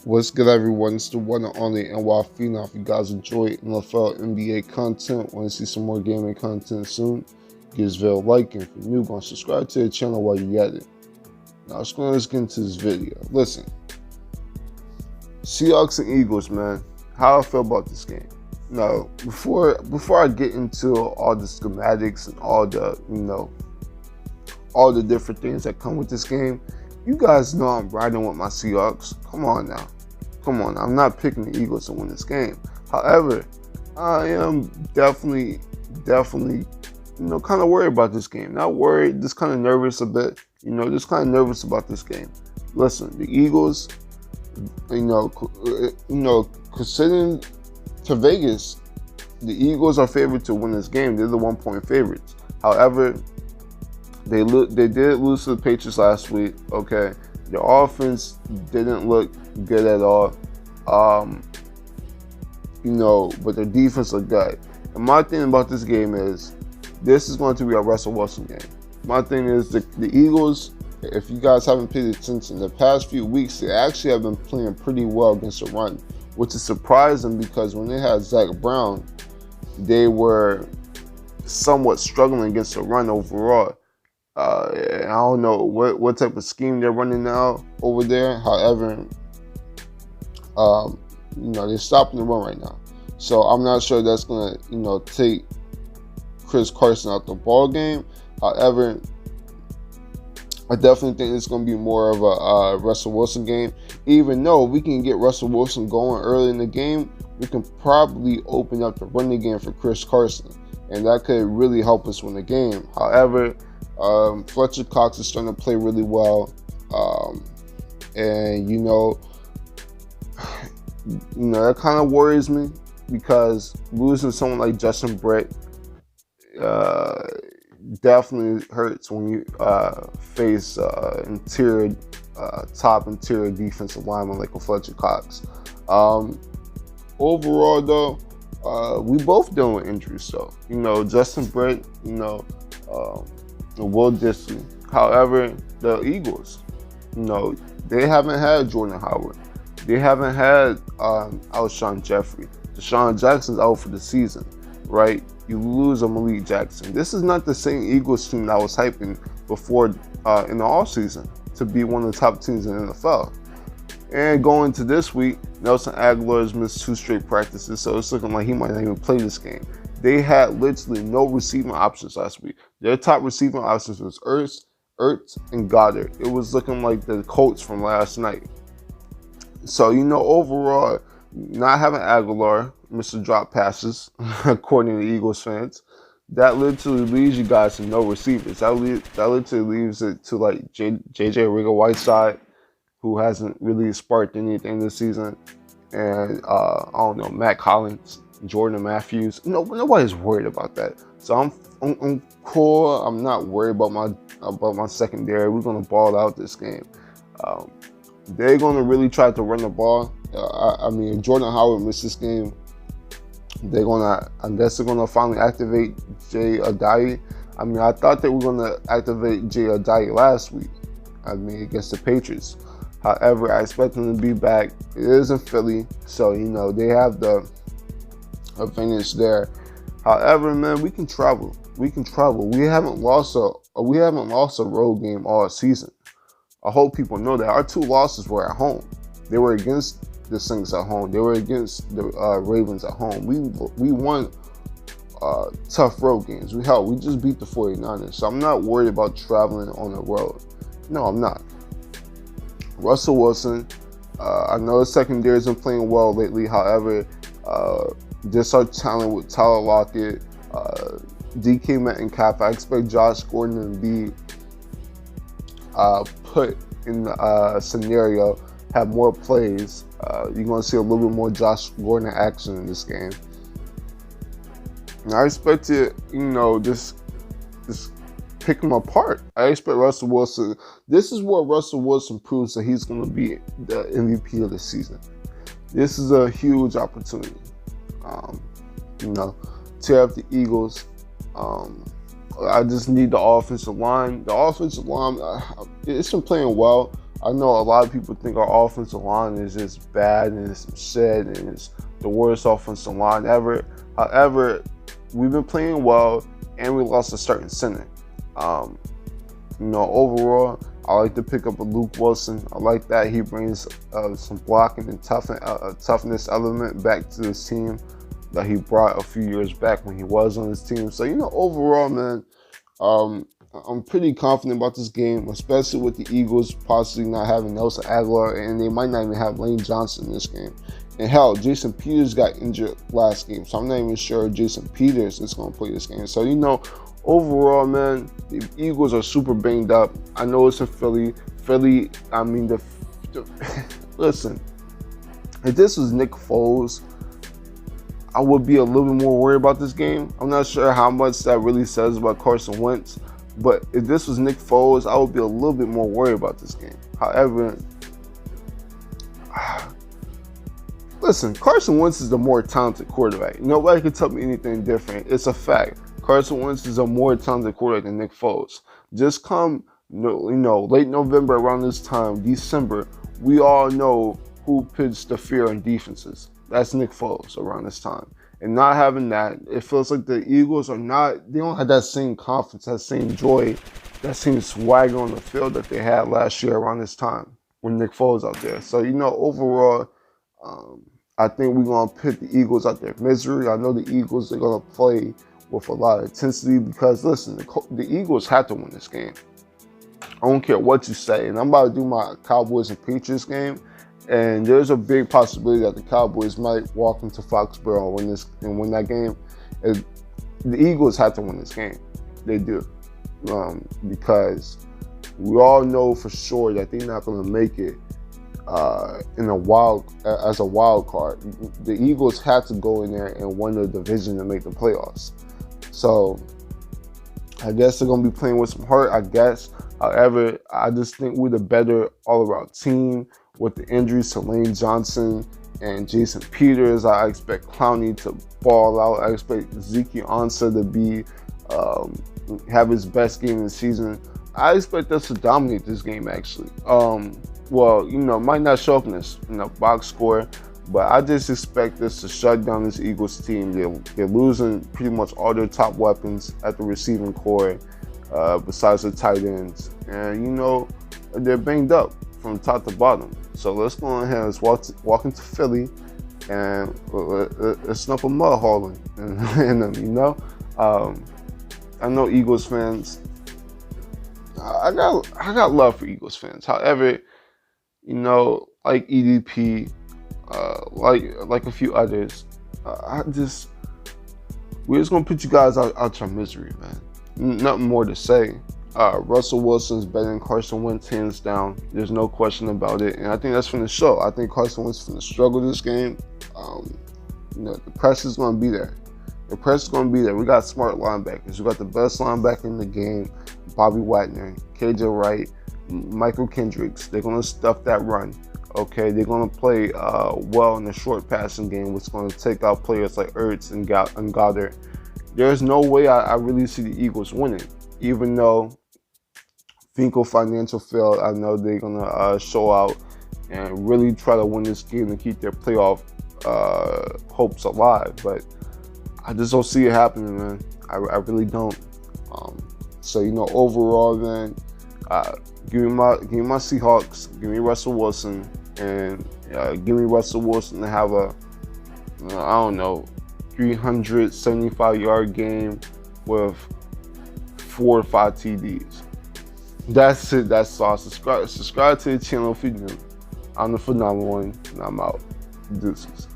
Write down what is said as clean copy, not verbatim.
What's good, everyone? It's the one and only NY Phenom. If you guys enjoy NFL, NBA content, want to see some more gaming content soon, give this video a like, and if you're new, go and subscribe to the channel while you're at it. Now, let's get into this video. Listen, Seahawks and Eagles, man. How I feel about this game. Now, before I get into all the schematics and all the different things that come with this game, you guys know I'm riding with my Seahawks. Come on now. I'm not picking the Eagles to win this game. However, I am definitely, kind of worried about this game. Not worried, just kind of nervous a bit. Just kind of nervous about this game. Listen, the Eagles, considering to Vegas, the Eagles are favored to win this game. They're the 1-point favorites. However, they did lose to the Patriots last week. Okay, their offense didn't look good at all. But their defense looked good. And my thing about this game is, this is going to be a Russell Wilson game. My thing is the Eagles. If you guys haven't paid attention, the past few weeks they actually have been playing pretty well against the run, which is surprising because when they had Zach Brown, they were somewhat struggling against the run overall. I don't know what type of scheme they're running now over there. However, they're stopping the run right now. So I'm not sure that's going to, take Carson out the ball game. However, I definitely think it's going to be more of a Russell Wilson game. Even though we can get Russell Wilson going early in the game, we can probably open up the running game for Carson. And that could really help us win the game. However, Fletcher Cox is starting to play really well. That kind of worries me because losing someone like Justin Brett definitely hurts when you face top interior defensive lineman like a Fletcher Cox. Overall, though, we both dealing with injuries. So, Justin Brett, Will Disley. However, the Eagles, they haven't had Jordan Howard. They haven't had Alshon Jeffrey. Deshaun Jackson's out for the season, right? You lose a Malik Jackson. This is not the same Eagles team that I was hyping before in the offseason to be one of the top teams in the NFL. And going to this week, Nelson Aguilar's missed 2 straight practices, so it's looking like he might not even play this game. They had literally no receiving options last week. Their top receiving options was Ertz, and Goddard. It was looking like the Colts from last night. So, overall, not having Aguilar, Mr. Drop Passes, according to Eagles fans, that literally leaves you guys to no receivers. That literally leaves it to like J.J. Whiteside, who hasn't really sparked anything this season, and Matt Collins, Jordan Matthews. Nobody's worried about that. So I'm cool. I'm not worried about my secondary. We're gonna ball out this game. They're gonna really try to run the ball. If Jordan Howard missed this game, I guess they're gonna finally activate Jay Ajayi. I thought they were gonna activate Jay Ajayi last week. Against the Patriots. However, I expect them to be back. It is in Philly, so they have the advantage there. However, man, we can travel. We haven't lost a road game all season. I hope people know that. Our 2 losses were at home. They were against the Saints at home. They were against the Ravens at home. We won tough road games. We just beat the 49ers. So I'm not worried about traveling on the road. No, I'm not. Russell Wilson, I know the secondary has been playing well lately. However, just our talent with Tyler Lockett, DK Metcalf, I expect Josh Gordon to be put in the scenario, have more plays. You're going to see a little bit more Josh Gordon action in this game. And I expect to, just pick him apart. I expect Russell Wilson. This is where Russell Wilson proves that he's going to be the MVP of the season. This is a huge opportunity. Tear up the Eagles. I just need the offensive line. The offensive line, it's been playing well. I know a lot of people think our offensive line is just bad and it's some shit and it's the worst offensive line ever. However, we've been playing well and we lost a starting center. Overall, I like to pick up a Luke Wilson. I like that he brings some blocking and toughness element back to this team that he brought a few years back when he was on his team. So, overall, man, I'm pretty confident about this game, especially with the Eagles possibly not having Nelson Aguilar, and they might not even have Lane Johnson in this game. And hell, Jason Peters got injured last game, so I'm not even sure Jason Peters is going to play this game. So, overall, man, the Eagles are super banged up. I know it's in Philly. Listen, if this was Nick Foles, I would be a little bit more worried about this game. I'm not sure how much that really says about Carson Wentz, but if this was Nick Foles, I would be a little bit more worried about this game. However, listen, Carson Wentz is the more talented quarterback. Nobody can tell me anything different. It's a fact. Carson Wentz is a more talented quarterback than Nick Foles. Just come, late November around this time, December, we all know who pitched the fear in defenses. That's Nick Foles around this time. And not having that, it feels like the Eagles they don't have that same confidence, that same joy, that same swagger on the field that they had last year around this time when Nick Foles out there. So, overall, I think we're going to put the Eagles out their misery. I know the Eagles are going to play with a lot of intensity because, listen, the Eagles have to win this game. I don't care what you say. And I'm about to do my Cowboys and Patriots game. And there's a big possibility that the Cowboys might walk into Foxborough and win that game. And the Eagles have to win this game. They do. Because we all know for sure that they're not going to make it as a wild card. The Eagles have to go in there and win the division to make the playoffs. So I guess they're going to be playing with some heart, I guess. However, I just think we're the better all-around team. With the injuries to Lane Johnson and Jason Peters, I expect Clowney to ball out. I expect Ezekiel Ansah to have his best game of the season. I expect us to dominate this game, actually. Might not show up in this box score, but I just expect us to shut down this Eagles team. They're losing pretty much all their top weapons at the receiving core, besides the tight ends. And, they're banged up from top to bottom. So let's go ahead and walk into Philly and let's snuff a mud hauling in them, I know Eagles fans. I got love for Eagles fans. However, like EDP, like a few others, we're just gonna put you guys out your misery, man. Nothing more to say. Russell Wilson's better than Carson Wentz, hands down. There's no question about it. And I think that's from the show. I think Carson Wentz is going to struggle this game. The press is going to be there. The press is going to be there. We got smart linebackers. We got the best linebacker in the game, Bobby Wagner, KJ Wright, Michael Kendricks. They're going to stuff that run. Okay, they're going to play well in the short passing game, which is going to take out players like Ertz and Goddard. There's no way I really see the Eagles winning, even though Finkel Financial failed. I know they're going to show out and really try to win this game and keep their playoff hopes alive. But I just don't see it happening, man. I really don't. So, overall, man, give me my Seahawks, give me Russell Wilson, and give me Russell Wilson to have a, 375-yard game with 4 or 5 TDs. That's it. That's all. Subscribe to the channel if you're new. I'm the Phenomenal One, and I'm out. Deuces.